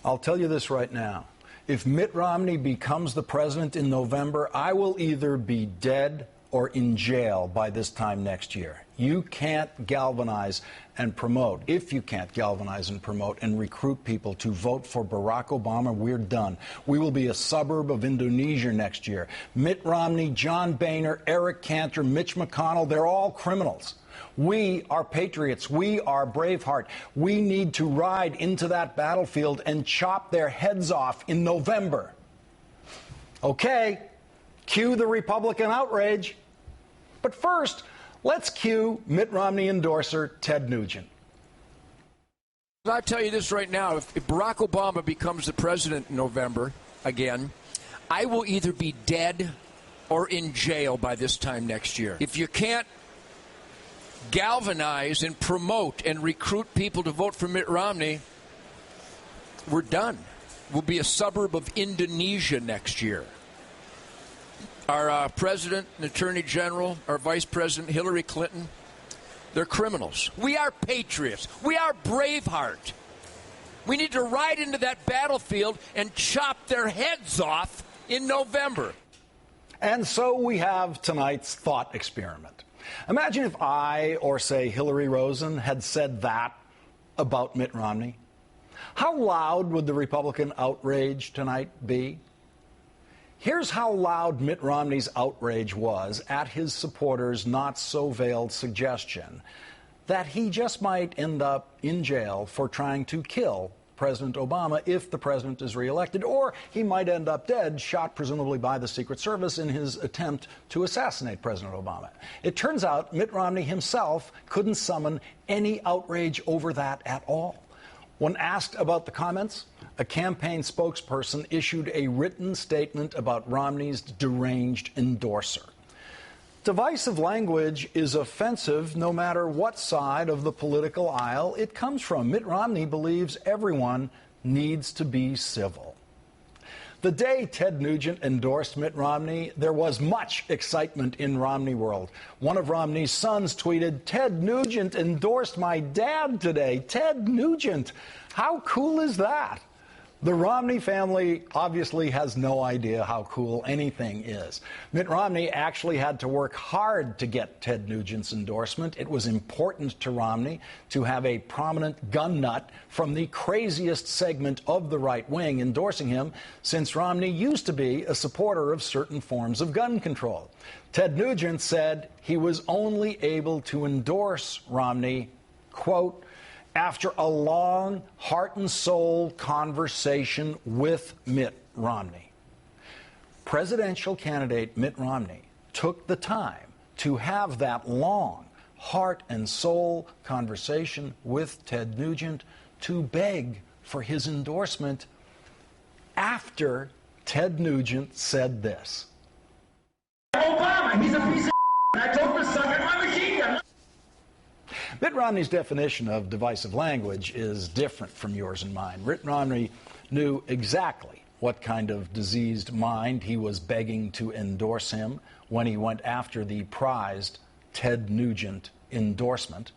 I'll tell you this right now. If Mitt Romney becomes the president in November, I will either be dead or in jail by this time next year. You can't galvanize and promote. If you can't galvanize and promote and recruit people to vote for Barack Obama, we're done. We will be a suburb of Indonesia next year. Mitt Romney, John Boehner, Eric Cantor, Mitch McConnell, they're all criminals. We are patriots. We are Braveheart. We need to ride into that battlefield and chop their heads off in November. Okay, cue the Republican outrage. But first, let's cue Mitt Romney endorser Ted Nugent. I'll tell you this right now. If Barack Obama becomes the president in November again, I will either be dead or in jail by this time next year. If you can't galvanize and promote and recruit people to vote for Mitt Romney, we're done. We'll be a suburb of Indonesia next year. Our president and attorney general, our vice president, Hillary Clinton, they're criminals. We are patriots. We are Braveheart. We need to ride into that battlefield and chop their heads off in November. And so we have tonight's thought experiment. Imagine if I, or say Hillary Rosen, had said that about Mitt Romney. How loud would the Republican outrage tonight be? Here's how loud Mitt Romney's outrage was at his supporters' not-so-veiled suggestion that he just might end up in jail for trying to kill President Obama if the president is reelected, or he might end up dead, shot presumably by the Secret Service in his attempt to assassinate President Obama. It turns out Mitt Romney himself couldn't summon any outrage over that at all. When asked about the comments, a campaign spokesperson issued a written statement about Romney's deranged endorser. Divisive language is offensive no matter what side of the political aisle it comes from. Mitt Romney believes everyone needs to be civil. The day Ted Nugent endorsed Mitt Romney, there was much excitement in Romney world. One of Romney's sons tweeted, "Ted Nugent endorsed my dad today." Ted Nugent. How cool is that? The Romney family obviously has no idea how cool anything is. Mitt Romney actually had to work hard to get Ted Nugent's endorsement. It was important to Romney to have a prominent gun nut from the craziest segment of the right wing endorsing him, since Romney used to be a supporter of certain forms of gun control. Ted Nugent said he was only able to endorse Romney, quote, after a long heart and soul conversation with Mitt Romney. Presidential candidate Mitt Romney took the time to have that long heart and soul conversation with Ted Nugent to beg for his endorsement after Ted Nugent said this. Obama, he's a piece of and I told him to suck at my machine gun. Mitt Romney's definition of divisive language is different from yours and mine. Mitt Romney knew exactly what kind of diseased mind he was begging to endorse him when he went after the prized Ted Nugent endorsement.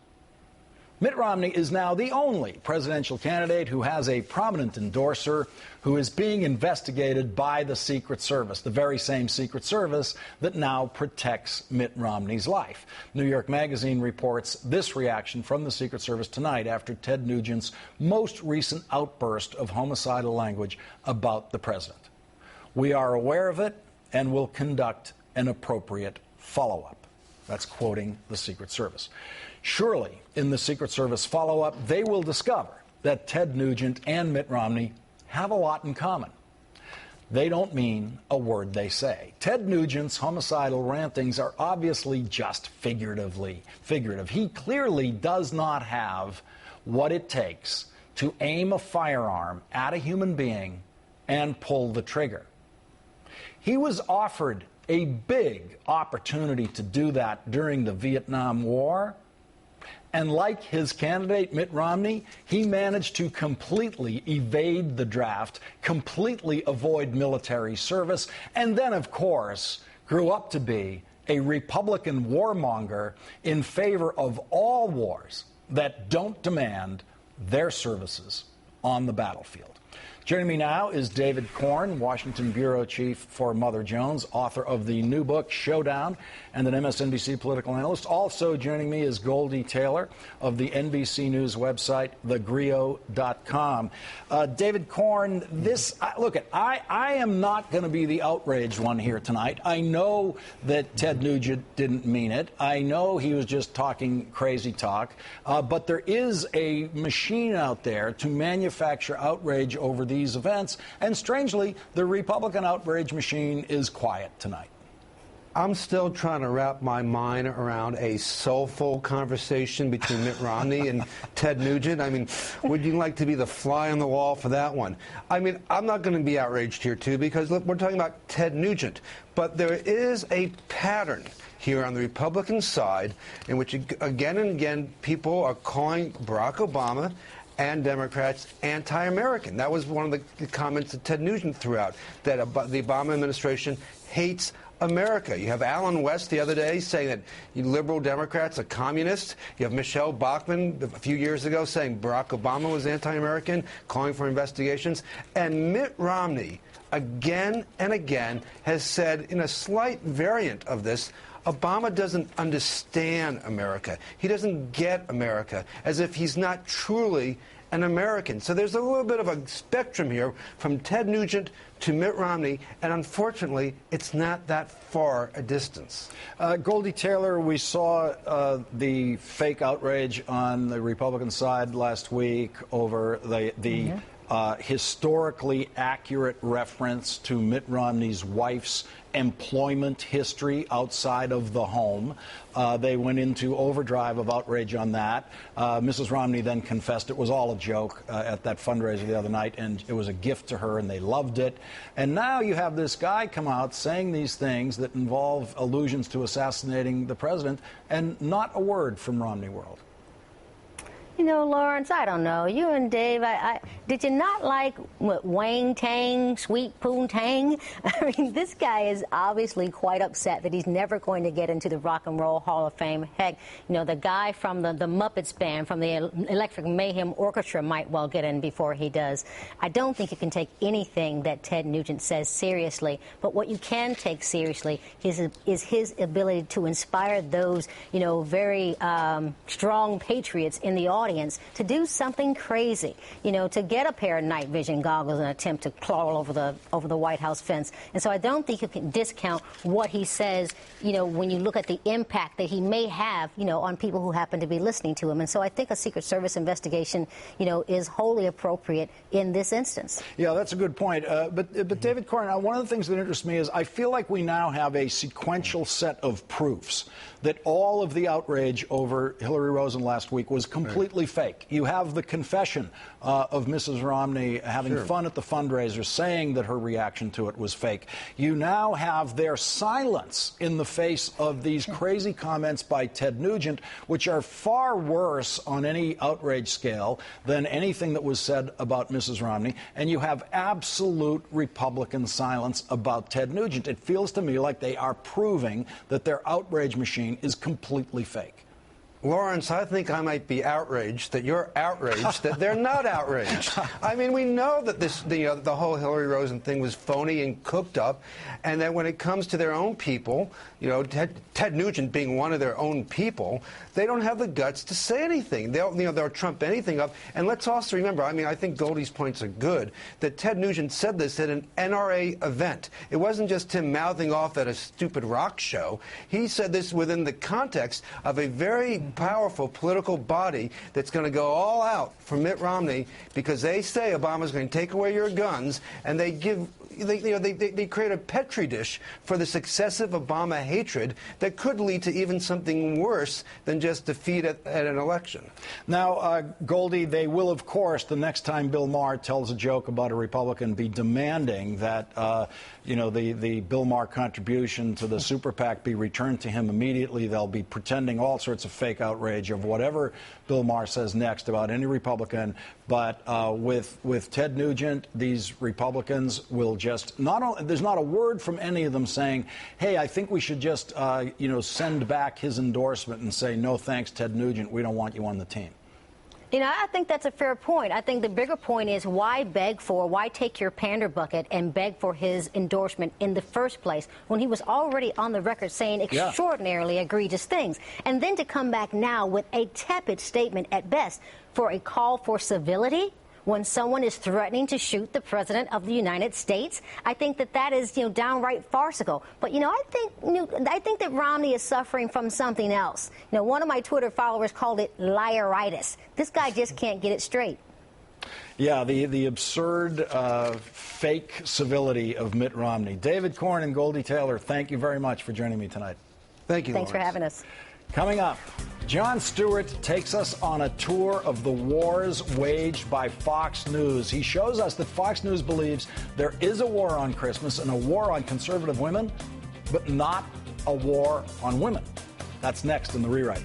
Mitt Romney is now the only presidential candidate who has a prominent endorser who is being investigated by the Secret Service, the very same Secret Service that now protects Mitt Romney's life. New York Magazine reports this reaction from the Secret Service tonight after Ted Nugent's most recent outburst of homicidal language about the president. "We are aware of it and will conduct an appropriate follow-up." That's quoting the Secret Service. Surely, in the Secret Service follow-up, they will discover that Ted Nugent and Mitt Romney have a lot in common. They don't mean a word they say. Ted Nugent's homicidal rantings are obviously just figurative. He clearly does not have what it takes to aim a firearm at a human being and pull the trigger. He was offered a big opportunity to do that during the Vietnam War. And like his candidate, Mitt Romney, he managed to completely evade the draft, completely avoid military service, and then, of course, grew up to be a Republican warmonger in favor of all wars that don't demand their services on the battlefield. Joining me now is David Corn, Washington bureau chief for Mother Jones, author of the new book, Showdown, and an MSNBC political analyst. Also joining me is Goldie Taylor of the NBC News website, thegrio.com. David Corn, I am not going to be the outraged one here tonight. I know that Ted Nugent didn't mean it. I know he was just talking crazy talk. But there is a machine out there to manufacture outrage over these events. And strangely, the Republican outrage machine is quiet tonight. I'm still trying to wrap my mind around a soulful conversation between Mitt Romney and Ted Nugent. I mean, would you like to be the fly on the wall for that one? I mean, I'm not going to be outraged here, too, because look, we're talking about Ted Nugent. But there is a pattern here on the Republican side in which, again and again, people are calling Barack Obama and Democrats anti-American. That was one of the comments that Ted Nugent threw out, that the Obama administration hates America. You have Alan West the other day saying that liberal Democrats are communists. You have Michelle Bachmann a few years ago saying Barack Obama was anti-American, calling for investigations. And Mitt Romney, again and again, has said in a slight variant of this, Obama doesn't understand America. He doesn't get America, as if he's not truly an American. So there's a little bit of a spectrum here from Ted Nugent to Mitt Romney, and unfortunately, it's not that far a distance. Goldie Taylor, we saw the fake outrage on the Republican side last week over the historically accurate reference to Mitt Romney's wife's employment history outside of the home. They went into overdrive of outrage on that. Mrs. Romney then confessed it was all a joke at that fundraiser the other night, and it was a gift to her, and they loved it. And now you have this guy come out saying these things that involve allusions to assassinating the president, and not a word from Romney World. You know, Lawrence, I don't know. You and Dave, did you not like Wang Tang, Sweet Poon Tang? I mean, this guy is obviously quite upset that he's never going to get into the Rock and Roll Hall of Fame. Heck, you know, the guy from the Muppets band, from the Electric Mayhem Orchestra might well get in before he does. I don't think you can take anything that Ted Nugent says seriously, but what you can take seriously is his ability to inspire those, you know, very strong patriots in the audience to do something crazy, you know, to get a pair of night vision goggles and attempt to crawl over the White House fence. And so I don't think you can discount what he says, you know, when you look at the impact that he may have, you know, on people who happen to be listening to him. And so I think a Secret Service investigation, you know, is wholly appropriate in this instance. Yeah, that's a good point. But David Corn, one of the things that interests me is I feel like we now have a sequential set of proofs that all of the outrage over Hillary Rosen last week was completely fake. You have the confession of Mrs. Romney having fun at the fundraiser, saying that her reaction to it was fake. You now have their silence in the face of these crazy comments by Ted Nugent, which are far worse on any outrage scale than anything that was said about Mrs. Romney. And you have absolute Republican silence about Ted Nugent. It feels to me like they are proving that their outrage machine is completely fake. Lawrence, I think I might be outraged that you're outraged that they're not outraged. I mean, we know that the whole Hillary Rosen thing was phony and cooked up, and that when it comes to their own people, you know, Ted Nugent being one of their own people, they don't have the guts to say anything. They'll trump anything up. And let's also remember, I mean, I think Goldie's points are good, that Ted Nugent said this at an NRA event. It wasn't just him mouthing off at a stupid rock show. He said this within the context of a very powerful political body that's going to go all out for Mitt Romney because they say Obama's going to take away your guns, and they create a petri dish for this excessive Obama hatred that could lead to even something worse than just defeat at an election. Now, Goldie, they will, of course, the next time Bill Maher tells a joke about a Republican, be demanding that, the Bill Maher contribution to the super PAC be returned to him immediately. They'll be pretending all sorts of fake outrage of whatever Bill Maher says next about any Republican. But with Ted Nugent, these Republicans will just there's not a word from any of them saying, hey, I think we should just, send back his endorsement and say, no, thanks, Ted Nugent. We don't want you on the team. You know, I think that's a fair point. I think the bigger point is why take your pander bucket and beg for his endorsement in the first place when he was already on the record saying extraordinarily egregious things? And then to come back now with a tepid statement at best for a call for civility when someone is threatening to shoot the President of the United States, I think that is, downright farcical. But, I think that Romney is suffering from something else. One of my Twitter followers called it liaritis. This guy just can't get it straight. Yeah, the absurd, fake civility of Mitt Romney. David Corn and Goldie Taylor, thank you very much for joining me tonight. Thank you, Thanks Lawrence. for having us. Coming up, Jon Stewart takes us on a tour of the wars waged by Fox News. He shows us that Fox News believes there is a war on Christmas and a war on conservative women, but not a war on women. That's next in The Rewrite.